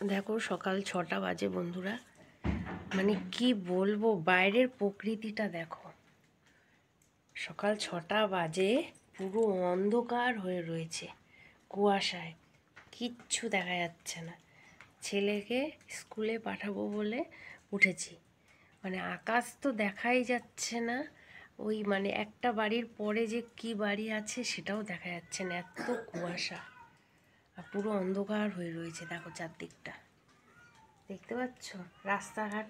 দেখো সকাল 6টা বাজে বন্ধুরা, মানে কি বলবো, বাইরের প্রকৃতিটা দেখো। সকাল 6টা বাজে, পুরো অন্ধকার হয়ে রয়েছে, কুয়াশায় কিচ্ছু দেখা যাচ্ছে না। ছেলেকে স্কুলে পাঠাবো বলে উঠেছি, মানে আকাশ তো দেখাই যাচ্ছে না। ওই মানে একটা বাড়ির পরে যে কি বাড়ি আছে সেটাও দেখা যাচ্ছে না, এত কুয়াশা আর পুরো অন্ধকার হয়ে রয়েছে। দেখো চারদিকটা, দেখতে পাচ্ছ? রাস্তাঘাট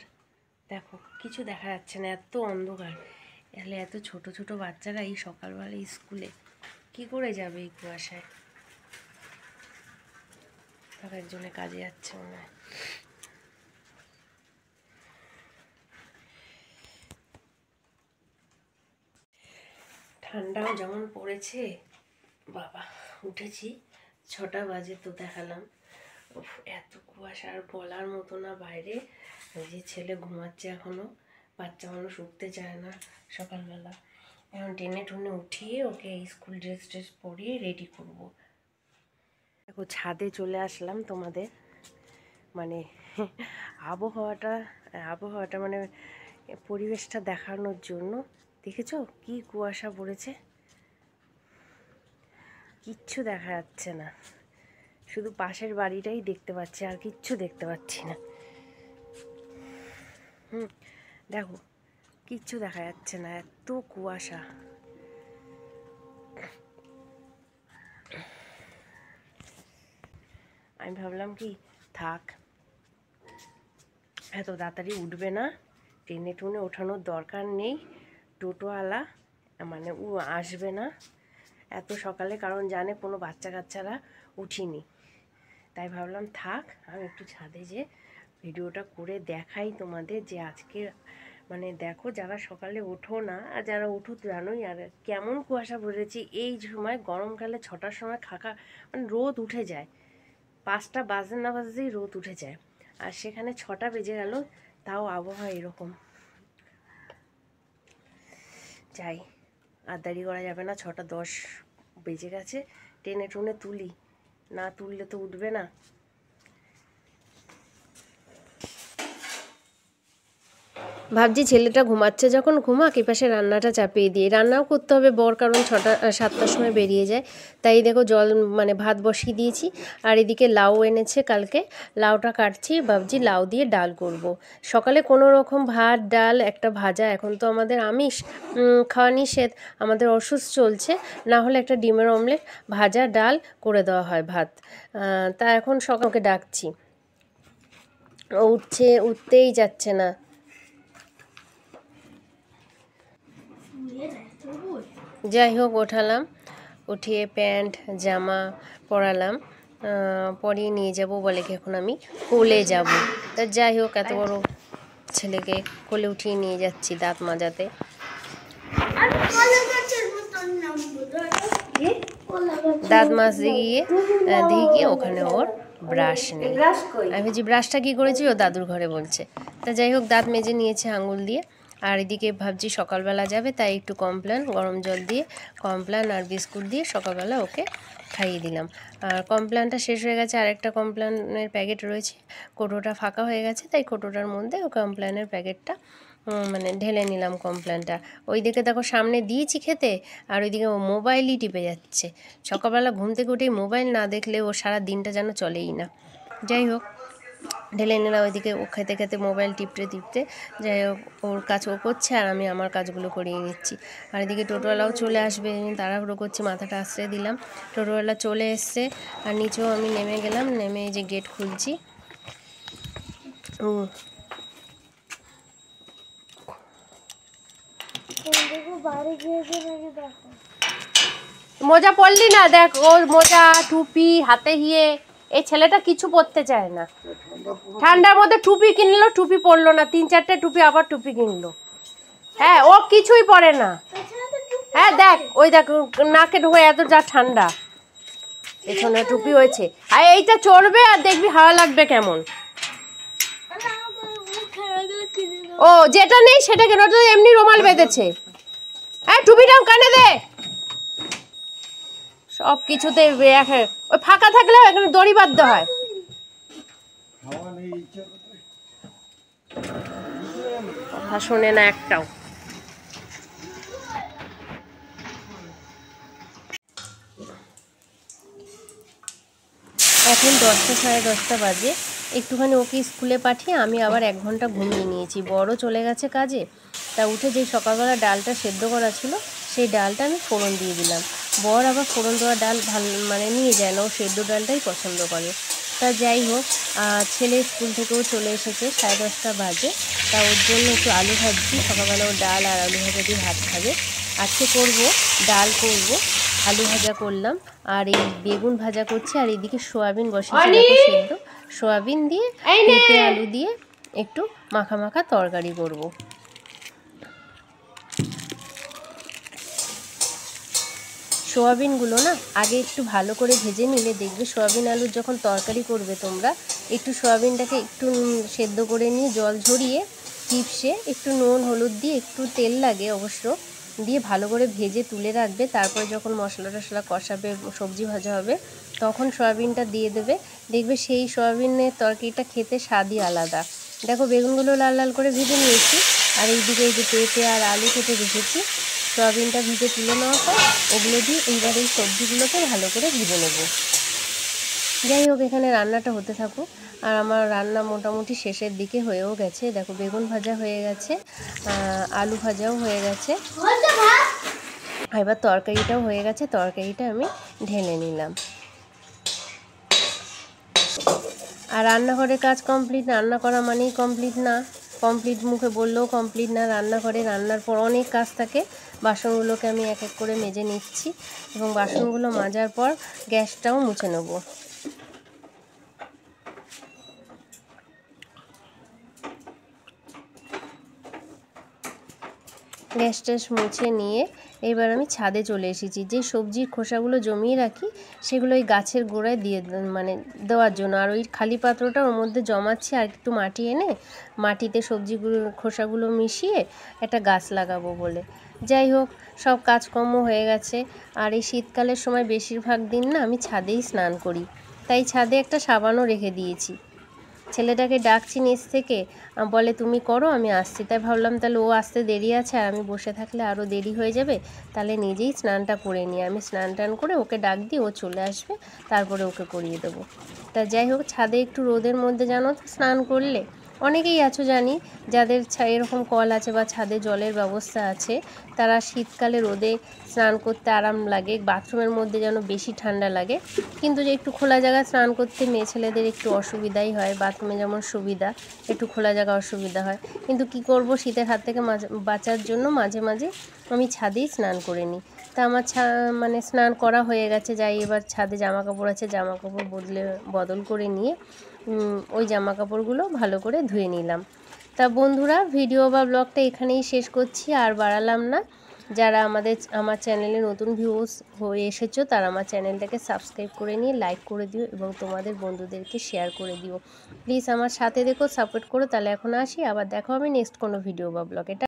দেখো, কিছু দেখা যাচ্ছে না, এত অন্ধকার। তাহলে এত ছোট ছোট বাচ্চারা এই সকালবেলা স্কুলে কি করে যাবে এই কুয়াশায়? তবে একজনে কাজে যাচ্ছে মনে হয়। ঠান্ডাও যেমন পড়েছে বাবা। উঠেছি 6টা বাজে, তো দেখালাম এত কুয়াশা, আর বলার মতো না। বাইরে ওই যে ছেলে ঘুমাচ্ছে এখনো, বাচ্চা মানুষ উঠতে চায় না সকালবেলা। এখন টেনে টুনে উঠিয়ে ওকে স্কুল ড্রেস পরিয়ে রেডি করব। দেখো ছাদে চলে আসলাম তোমাদের, মানে আবহাওয়াটা মানে পরিবেশটা দেখানোর জন্য। দেখেছো কি কুয়াশা পড়েছে, কিচ্ছু দেখা যাচ্ছে না, শুধু পাশের বাড়িটাই দেখতে পাচ্ছি, আর কিচ্ছু দেখতে পাচ্ছি না। দেখো কিচ্ছু দেখা যাচ্ছে না, এত কুয়াশা। আমি ভাবলাম কি থাক, এত তাড়াতাড়ি উঠবে না, টেনে টুনে ওঠানোর দরকার নেই। টোটোওয়ালা মানে ও আসবে না এত সকালে, কারণ জানে কোনো বাচ্চা কাচ্চারা উঠিনি। তাই ভাবলাম থাক, আমি একটু ছাদে যে ভিডিওটা করে দেখাই তোমাদের, যে আজকে মানে দেখো যারা সকালে ওঠো না, আর যারা ওঠো জানোই, আর কেমন কুয়াশা পড়েছে এই সময় গরমকালে। 6টার সময় মানে রোদ উঠে যায়, 5টা বাজে না বাজতেই রোদ উঠে যায়, আর সেখানে 6টা বেজে গেল, তাও আবহাওয়া এরকম। যাই, আর দেরি করা যাবে না, 6টা 10 বেজে গেছে। টেনে টুনে তুলি, না তুললে তো উঠবে না। ভাবছি ছেলেটা ঘুমাচ্ছে যখন ঘুমাক, এপাশে রান্নাটা চাপিয়ে দিয়ে, রান্নাও করতে হবে বর, কারণ 7টার সময় বেরিয়ে যায়। তাই দেখো জল মানে ভাত বসিয়ে দিয়েছি, আর এদিকে লাউ এনেছে কালকে, লাউটা কাটছি, ভাবছি লাউ দিয়ে ডাল করব। সকালে কোনো রকম ভাত ডাল একটা ভাজা, এখন তো আমাদের আমিষ খাওয়া নিষেধ, আমাদের অসুস্থ চলছে, না হলে একটা ডিমের অমলেট ভাজা ডাল করে দেওয়া হয় ভাত। তা এখন সকালকে ডাকছি, ও উঠতেই যাচ্ছে না। যাই হোক ওঠালাম, উঠিয়ে প্যান্ট জামা পরালাম, পরিয়ে নিয়ে যাব বলে কি এখন আমি কোলে যাব। তা যাই হোক এত বড় ছেলেকে কোলে উঠিয়ে নিয়ে যাচ্ছি দাঁত মাজাতে। দাঁত মাজতে গিয়ে দেখি ওখানে ওর ব্রাশ নেই। আমি ভাবছি ব্রাশটা কী করেছি, ও দাদুর ঘরে বলছে। তা যাই হোক দাঁত মেজে নিয়েছে আঙুল দিয়ে। আর এদিকে ভাবছি সকালবেলা যাবে, তাই একটু কমপ্ল্যান গরম জল দিয়ে, কমপ্ল্যান আর বিস্কুট দিয়ে সকালবেলা ওকে খাইয়ে দিলাম। আর কমপ্ল্যানটা শেষ হয়ে গেছে, আরেকটা কমপ্ল্যানের প্যাকেট রয়েছে, কোটোটা ফাঁকা হয়ে গেছে, তাই কোটোটার মধ্যে ও কমপ্ল্যানের প্যাকেটটা মানে ঢেলে নিলাম কমপ্ল্যানটা। ওইদিকে দেখো সামনে দিয়েছি খেতে, আর ওইদিকে ও মোবাইলই টিপে যাচ্ছে। সকালবেলা ঘুম থেকে উঠেই মোবাইল না দেখলে ও সারা দিনটা যেন চলেই না। যাই হোক ঢেলে নিলাম, ওইদিকে ও খেতে খেতে মোবাইল টিপতে যাই হোক ওর কাজ ও করছে, আর আমি আমার কাজগুলো করিয়ে নিচ্ছি। আর এদিকে টোটোওয়ালাও চলে আসবে, তাড়াহুড়ো করছি, মাথাটা আশ্রয় দিলাম। টোটোওয়ালা চলে এসছে, আর নিচেও আমি নেমে গেলাম, নেমে এই যে গেট খুলছি। মোজা পরলি না, দেখ ওর মোজা টুপি হাতে হিয়ে, এই ছেলেটা কিছু পরতে চায় না। ঠান্ডার মধ্যে টুপি কিনলো, টুপি পরলো না, 3-4টে টুপি আবার টুপি কিনলো। হ্যাঁ ও কিছুই পরে না। হ্যাঁ দেখ ওই দেখ নাকে ঢুকে, এত যা ঠান্ডা, পেছনে টুপি হয়েছে। আর এইটা চড়বে আর দেখবি হাওয়া লাগবে কেমন। ও যেটা নেই সেটা কেন, ওটা এমনি রুমাল বেঁধেছে। হ্যাঁ টুপিটাও কানে দে, সব কিছুতে ওই ফাঁকা থাকলেও এখানে দড়ি বাঁধতে হয়। কথা শোনে না একটাও। এখন 10টা সাড়ে 10টা বাজে। একটুখানি ওকে স্কুলে পাঠিয়ে আমি আবার 1 ঘন্টা ঘুমিয়ে নিয়েছি। বড় চলে গেছে কাজে, তা উঠে যেই সকালবেলা ডালটা সেদ্ধ করা ছিল সেই ডালটা আমি ফোড়ন দিয়ে দিলাম। বর আবার ফোড়ন দেওয়া ডাল ভালো মানে নিয়ে যায় না, ও সেদ্ধ ডালটাই পছন্দ করে। তা যাই হোক, ছেলে স্কুল থেকেও চলে এসেছে, সাড়ে 10টা বাজে। তা ওর জন্য একটু আলু ভাজছি। সকালবেলা ও ডাল আর আলু ভাজা দিয়ে ভাত খাবে। আজকে করব ডাল, করব আলু ভাজা করলাম, আর এই বেগুন ভাজা করছি, আর এইদিকে সোয়াবিন বসিয়েছি দেখো সেদ্ধ। সোয়াবিন দিয়ে পেঁপে আলু দিয়ে একটু মাখা মাখা তরকারি করব। সোয়াবিনগুলো না আগে একটু ভালো করে ভেজে নিলে দেখবে সোয়াবিন আলুর যখন তরকারি করবে তোমরা, একটু সোয়াবিনটাকে একটু সেদ্ধ করে নিয়ে জল ঝরিয়ে চিপসে একটু নুন হলুদ দিয়ে একটু তেল লাগে অবশ্য দিয়ে ভালো করে ভেজে তুলে রাখবে। তারপরে যখন মশলা টশলা কষাবে, সবজি ভাজা হবে, তখন সয়াবিনটা দিয়ে দেবে। দেখবে সেই সয়াবিনের তরকারিটা খেতে স্বাদই আলাদা। দেখো বেগুনগুলো লাল লাল করে ভেজে নিয়েছি, আর এইদিকে এই যে পেঁপে আর আলু কেটে রেখেছি। সয়াবিনটা ভিজে তুলে নেওয়ার পর ওগুলো দিয়ে এইবার এই সবজিগুলোকে ভালো করে ভেজে নেব। যাই হোক, এখানে রান্নাটা হতে থাকুক। আর আমার রান্না মোটামুটি শেষের দিকে হয়েও গেছে। দেখো বেগুন ভাজা হয়ে গেছে, আলু ভাজাও হয়ে গেছে, এবার তরকারিটাও হয়ে গেছে। তরকারিটা আমি ঢেলে নিলাম। আর রান্নাঘরের কাজ কমপ্লিট। রান্না করা মানেই কমপ্লিট না, কমপ্লিট মুখে বললেও কমপ্লিট না। রান্নাঘরে রান্নার পর অনেক কাজ থাকে। বাসনগুলোকে আমি এক এক করে মেজে নিচ্ছি, এবং বাসনগুলো মাজার পর গ্যাসটাও মুছে নেব। গ্যাস ট্যাস মুছে নিয়ে এবার আমি ছাদে চলে এসেছি। যে সবজির খোসাগুলো জমিয়ে রাখি সেগুলো ওই গাছের গোড়ায় দিয়ে মানে দেওয়ার জন্য, আর ওই খালি পাত্রটা ওর মধ্যে জমাচ্ছি। আর একটু মাটি এনে মাটিতে সবজিগুলো খোসাগুলো মিশিয়ে একটা গাছ লাগাবো বলে। যাই হোক, সব কাজকর্ম হয়ে গেছে। আর এই শীতকালের সময় বেশিরভাগ দিন না আমি ছাদেই স্নান করি, তাই ছাদে একটা সাবানও রেখে দিয়েছি। ছেলেটাকে ডাকছি নিচ থেকে, বলে তুমি করো আমি আসছি। তাই ভাবলাম তাহলে ও আসতে দেরি আছে, আর আমি বসে থাকলে আরও দেরি হয়ে যাবে, তাহলে নিজেই স্নানটা করে নিই। আমি স্নান টান করে ওকে ডাক দিই, ও চলে আসবে, তারপরে ওকে করিয়ে দেবো। তা যাই হোক, ছাদে একটু রোদের মধ্যে জানো তো স্নান করলে, অনেকেই আছো জানি যাদের এরকম কল আছে বা ছাদে জলের ব্যবস্থা আছে, তারা শীতকালে রোদে স্নান করতে আরাম লাগে। বাথরুমের মধ্যে যেন বেশি ঠান্ডা লাগে, কিন্তু যে একটু খোলা জায়গায় স্নান করতে মেয়ে ছেলেদের একটু অসুবিধাই হয়। বাথরুমে যেমন সুবিধা, একটু খোলা জায়গা অসুবিধা হয়। কিন্তু কি করব, শীতের হাত থেকে বাঁচার জন্য মাঝে মাঝে আমি ছাদেই স্নান করে নিই। তা আমার মানে স্নান করা হয়ে গেছে। যাই এবার ছাদে জামা কাপড় আছে, জামা কাপড় বদল করে নিয়ে ওই জামা কাপড়গুলো ভালো করে ধুয়ে নিলাম। তা বন্ধুরা, ভিডিও বা ব্লগটা এখানেই শেষ করছি, আর বাড়ালাম না। যারা আমার চ্যানেলে নতুন ভিউজ হয়ে এসেছো, তারা আমার চ্যানেলটাকে সাবস্ক্রাইব করে নিয়ে লাইক করে দিও, এবং তোমাদের বন্ধুদেরকে শেয়ার করে দিও। প্লিজ আমার সাথে দেখো, সাপোর্ট করো। তাহলে এখন আসি, আবার দেখা হবে নেক্সট কোনো ভিডিও বা ব্লগে।